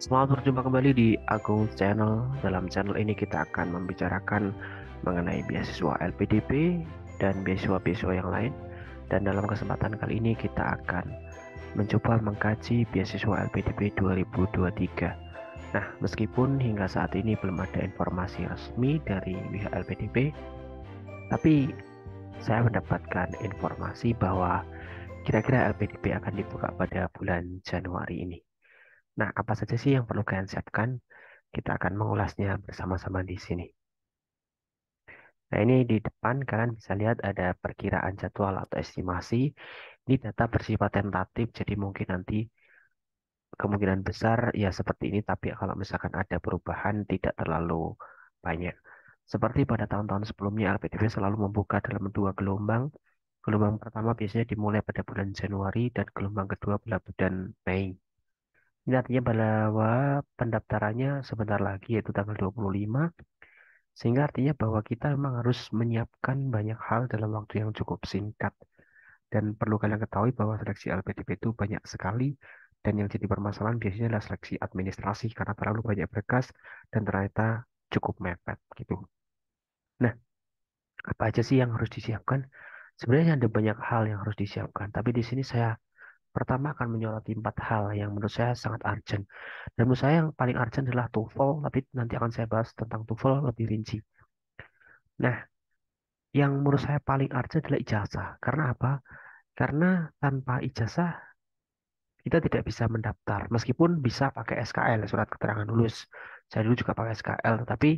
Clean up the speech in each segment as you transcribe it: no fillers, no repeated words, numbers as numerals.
Selamat berjumpa kembali di Agung Channel. Dalam channel ini kita akan membicarakan mengenai beasiswa LPDP dan beasiswa-beasiswa yang lain. Dan dalam kesempatan kali ini kita akan mencoba mengkaji beasiswa LPDP 2023. Nah, meskipun hingga saat ini belum ada informasi resmi dari pihak LPDP, tapi saya mendapatkan informasi bahwa kira-kira LPDP akan dibuka pada bulan Januari ini. Nah, apa saja sih yang perlu kalian siapkan? Kita akan mengulasnya bersama-sama di sini. Nah, ini di depan kalian bisa lihat ada perkiraan jadwal atau estimasi. Ini data bersifat tentatif, jadi mungkin nanti kemungkinan besar ya seperti ini, tapi kalau misalkan ada perubahan tidak terlalu banyak. Seperti pada tahun-tahun sebelumnya, LPDP selalu membuka dalam dua gelombang. Gelombang pertama biasanya dimulai pada bulan Januari dan gelombang kedua pada bulan Mei. Ini artinya bahwa pendaftarannya sebentar lagi yaitu tanggal 25. Sehingga artinya bahwa kita memang harus menyiapkan banyak hal dalam waktu yang cukup singkat. Dan perlu kalian ketahui bahwa seleksi LPDP itu banyak sekali. Dan yang jadi permasalahan biasanya adalah seleksi administrasi karena terlalu banyak berkas dan ternyata cukup mepet gitu. Nah, apa aja sih yang harus disiapkan? Sebenarnya ada banyak hal yang harus disiapkan. Tapi di sini saya pertama akan menyoroti 4 hal yang menurut saya sangat urgent. Dan menurut saya yang paling urgent adalah TOEFL, tapi nanti akan saya bahas tentang TOEFL lebih rinci. Nah, yang menurut saya paling urgent adalah ijazah. Karena apa? Karena tanpa ijazah kita tidak bisa mendaftar. Meskipun bisa pakai SKL, surat keterangan lulus. Saya dulu juga pakai SKL, tetapi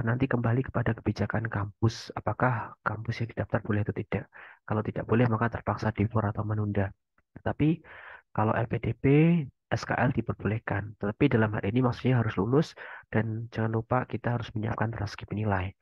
nanti kembali kepada kebijakan kampus. Apakah kampus yang didaftar boleh atau tidak? Kalau tidak boleh, maka terpaksa difor atau menunda. Tetapi kalau LPDP, SKL diperbolehkan. Tetapi dalam hal ini maksudnya harus lulus dan jangan lupa kita harus menyiapkan transkrip nilai.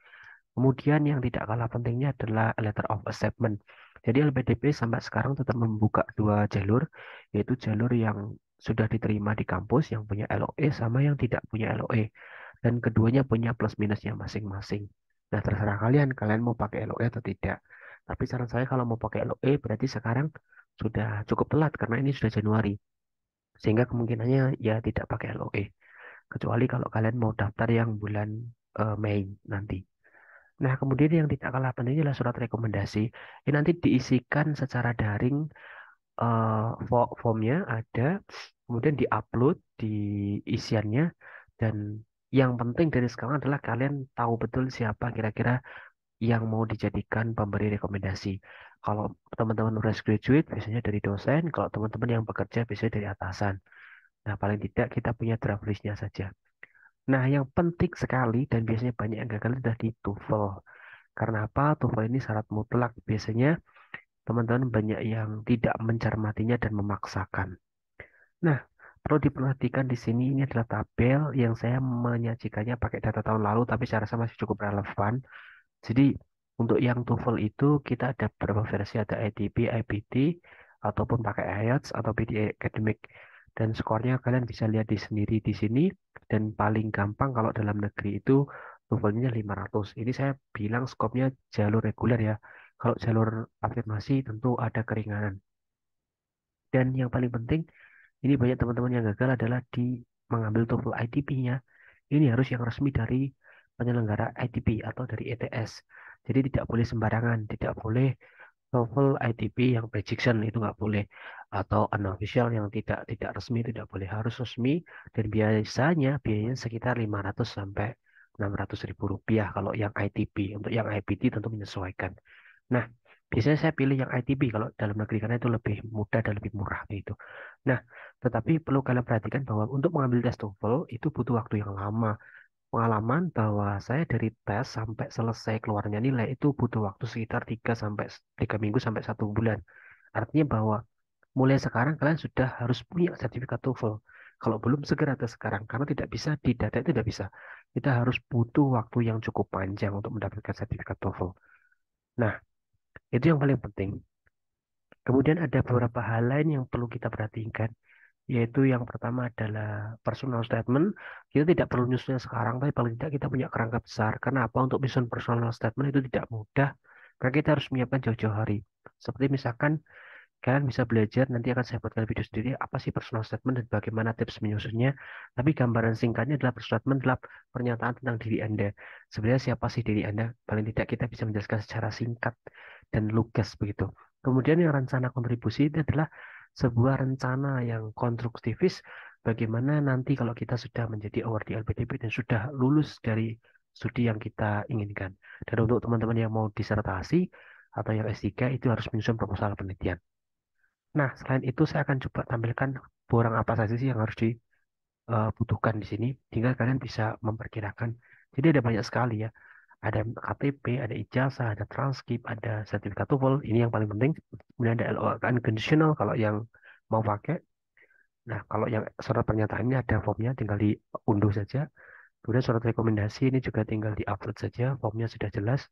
Kemudian yang tidak kalah pentingnya adalah letter of acceptment. Jadi LPDP sampai sekarang tetap membuka dua jalur, yaitu jalur yang sudah diterima di kampus yang punya LOE sama yang tidak punya LOE. Dan keduanya punya plus minusnya masing-masing. Nah, terserah kalian, kalian mau pakai LOE atau tidak. Tapi saran saya kalau mau pakai LOE berarti sekarang sudah cukup telat karena ini sudah Januari. Sehingga kemungkinannya ya tidak pakai LOE. Kecuali kalau kalian mau daftar yang bulan Mei nanti. Nah, kemudian yang tidak kalah pentingnya adalah surat rekomendasi. Ini nanti diisikan secara daring, formnya ada, kemudian diupload di isiannya, dan yang penting dari sekarang adalah kalian tahu betul siapa kira-kira yang mau dijadikan pemberi rekomendasi. Kalau teman-teman fresh graduate, biasanya dari dosen, kalau teman-teman yang bekerja, biasanya dari atasan. Nah, paling tidak kita punya draft list-nya saja. Nah, yang penting sekali dan biasanya banyak yang gagal adalah di TOEFL. Karena apa? TOEFL ini syarat mutlak. Biasanya teman-teman banyak yang tidak mencermatinya dan memaksakan. Nah, perlu diperhatikan di sini ini adalah tabel yang saya menyajikannya pakai data tahun lalu, tapi saya rasa masih cukup relevan. Jadi, untuk yang TOEFL itu kita ada beberapa versi, ada ITB, IBT, ataupun pakai IELTS atau PDA Academic. Dan skornya kalian bisa lihat di sendiri di sini. Dan paling gampang kalau dalam negeri itu TOEFL-nya 500. Ini saya bilang skopnya jalur reguler ya. Kalau jalur afirmasi tentu ada keringanan. Dan yang paling penting, ini banyak teman-teman yang gagal adalah di mengambil TOEFL ITP-nya. Ini harus yang resmi dari penyelenggara ITP atau dari ETS. Jadi tidak boleh sembarangan, tidak boleh TOEFL ITP yang prediction itu nggak boleh, atau unofficial yang tidak resmi itu tidak boleh, harus resmi, dan biasanya biayanya sekitar 500 sampai 600 ribu rupiah kalau yang ITP. Untuk yang IPT tentu menyesuaikan. Nah, biasanya saya pilih yang ITP kalau dalam negeri karena itu lebih mudah dan lebih murah gitu. Nah, tetapi perlu kalian perhatikan bahwa untuk mengambil tes TOEFL itu butuh waktu yang lama. Pengalaman bahwa saya dari tes sampai selesai keluarnya nilai itu butuh waktu sekitar 3 minggu sampai 1 bulan. Artinya bahwa mulai sekarang kalian sudah harus punya sertifikat TOEFL. Kalau belum segera tes sekarang karena tidak bisa di data itu tidak bisa. Kita harus butuh waktu yang cukup panjang untuk mendapatkan sertifikat TOEFL. Nah, itu yang paling penting. Kemudian ada beberapa hal lain yang perlu kita perhatikan, yaitu yang pertama adalah personal statement. Kita tidak perlu nyusunnya sekarang, tapi paling tidak kita punya kerangka besar. Kenapa? Untuk menyusun personal statement itu tidak mudah, karena kita harus menyiapkan jauh-jauh hari. Seperti misalkan Kalian bisa belajar, nanti akan saya buatkan video sendiri apa sih personal statement dan bagaimana tips menyusunnya. Tapi gambaran singkatnya adalah personal statement adalah pernyataan tentang diri Anda. Sebenarnya siapa sih diri Anda? Paling tidak kita bisa menjelaskan secara singkat dan lugas begitu. Kemudian yang rencana kontribusi itu adalah sebuah rencana yang konstruktivis bagaimana nanti kalau kita sudah menjadi award di LPDP dan sudah lulus dari studi yang kita inginkan. Dan untuk teman-teman yang mau disertasi atau yang S3 itu harus menyusun proposal penelitian. Nah, selain itu saya akan coba tampilkan borang apa saja sih yang harus dibutuhkan di sini, hingga kalian bisa memperkirakan. Jadi ada banyak sekali ya. Ada KTP, ada ijazah, ada transkrip, ada sertifikat TOEFL. Ini yang paling penting. Kemudian ada LO unconditional kalau yang mau pakai. Nah, kalau yang surat pernyataan ini ada formnya, tinggal diunduh saja. Kemudian surat rekomendasi ini juga tinggal diupload saja, formnya sudah jelas.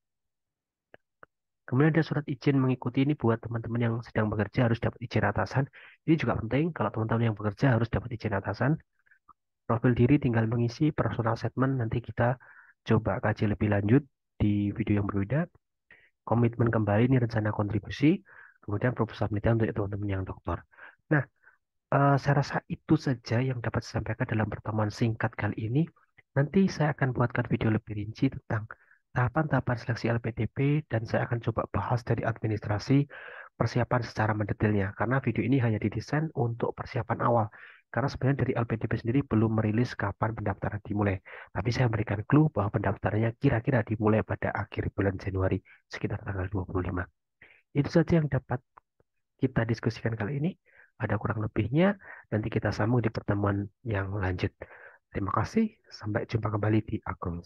Kemudian ada surat izin mengikuti ini buat teman-teman yang sedang bekerja harus dapat izin atasan. Ini juga penting kalau teman-teman yang bekerja harus dapat izin atasan. Profil diri tinggal mengisi personal statement nanti kita coba kaji lebih lanjut di video yang berbeda. Komitmen kembali ini rencana kontribusi. Kemudian proposal penelitian untuk teman-teman yang doktor. Nah, saya rasa itu saja yang dapat saya sampaikan dalam pertemuan singkat kali ini. Nanti saya akan buatkan video lebih rinci tentang tahapan-tahapan seleksi LPDP dan saya akan coba bahas dari administrasi persiapan secara mendetailnya. Karena video ini hanya didesain untuk persiapan awal. Karena sebenarnya dari LPDP sendiri belum merilis kapan pendaftaran dimulai. Tapi saya memberikan clue bahwa pendaftarannya kira-kira dimulai pada akhir bulan Januari sekitar tanggal 25. Itu saja yang dapat kita diskusikan kali ini. Ada kurang lebihnya, nanti kita sambung di pertemuan yang lanjut. Terima kasih, sampai jumpa kembali di Agung.